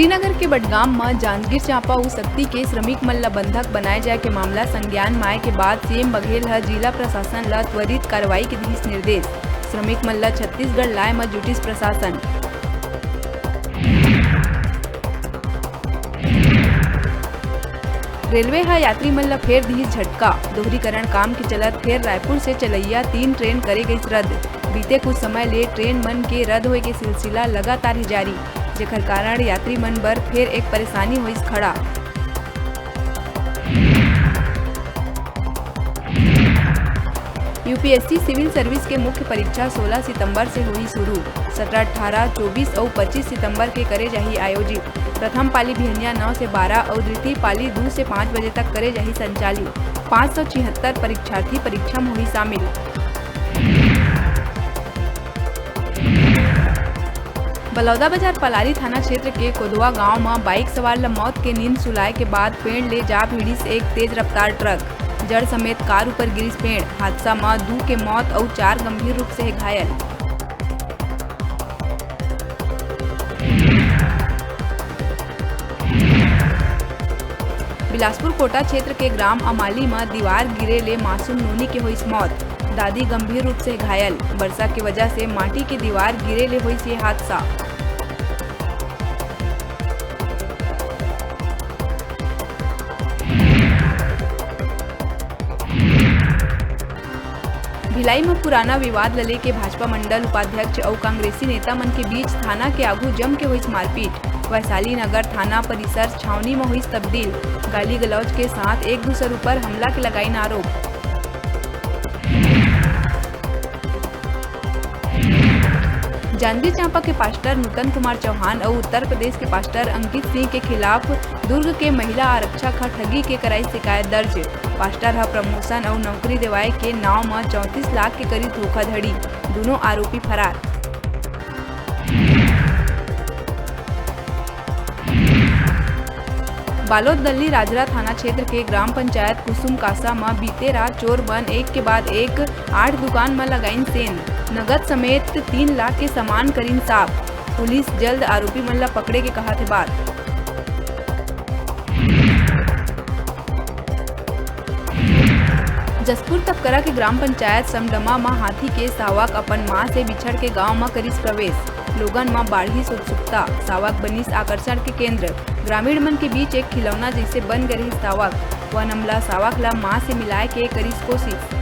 श्रीनगर के बडगाम में जांजगीर चांपा उ शक्ति के श्रमिक मन ला बंधक बनाए जाए के मामला संज्ञान में आए के बाद सीएम बघेल ह जिला प्रशासन ला त्वरित कार्रवाई के दिस निर्देश। श्रमिक मन ला छत्तीसगढ़ लाए में जुटिस प्रशासन। रेलवे हा यात्री मन ला फेर दी झटका। दोहरीकरण काम के चलत फेर रायपुर से चलैया 3 ट्रेन करे गई रद्द। बीते कुछ समय ले ट्रेन मन के रद्द होए के सिलसिला लगातार ही जारी, जेकर कारण यात्री मन बर फिर एक परेशानी होइस खड़ा। यूपीएससी सिविल सर्विस के मुख्य परीक्षा 16 सितंबर से हुई शुरू। 17, 18, 24 और 25 सितंबर के करे जाही आयोजित। प्रथम पाली बिहनिया 9 से 12 और द्वितीय पाली 2 से 5 बजे तक करे जाही संचालित। 576 परीक्षार्थी परीक्षा में हुई शामिल। बलौदाबाजार पलारी थाना क्षेत्र के कोदवा गांव में बाइक सवार ला मौत के नींद सुलाए के बाद पेड़ ले जा भिड़िस एक तेज रफ्तार ट्रक। जड़ समेत कार ऊपर गिरिस पेड़। हादसा में 2 के मौत और 4 गंभीर रूप से घायल। बिलासपुर कोटा क्षेत्र के ग्राम अमाली में दीवार गिरे ले मासूम नूनी के हुई मौत। दादी गंभीर रूप से घायल। वर्षा की वजह से माटी की दीवार गिरे ले हुई ये हादसा। भिलाई में पुराना विवाद लले के भाजपा मंडल उपाध्यक्ष और कांग्रेसी नेता मन के बीच थाना के आगू जम के हुई मारपीट। वैशाली नगर थाना परिसर छावनी में हुई तब्दील। गाली गलौज के साथ एक दूसरे पर हमला के लगाई आरोप। जांजगीर चांपा के पास्टर नूतन कुमार चौहान और उत्तर प्रदेश के पास्टर अंकित सिंह के खिलाफ दुर्ग के महिला आरक्षक का ठगी के कराई शिकायत दर्ज। पास्टर हा प्रमोशन और नौकरी दिवाए के नाव में 34 लाख के करीब धोखाधड़ी। दोनों आरोपी फरार। बालोद दल्ली राजरा थाना क्षेत्र के ग्राम पंचायत कुसुम कासा में बीते रात चोर बन एक के बाद एक 8 दुकान में लगाइन सेन। नगद समेत 3 लाख के सामान करीन साफ। पुलिस जल्द आरोपी मन ला पकड़े के कहा थे बात। जसपुर तपकरा के ग्राम पंचायत समडमा में हाथी के सावक अपन मां से बिछड़ के गांव में करिस प्रवेश। लोगन में बाढ़ी उत्सुकता। सावक बनिस आकर्षण के केंद्र। ग्रामीण मन के बीच एक खिलौना जैसे बन गई सावक। वन अमला सावक ला मां से मिलाए के करिस कोशिश।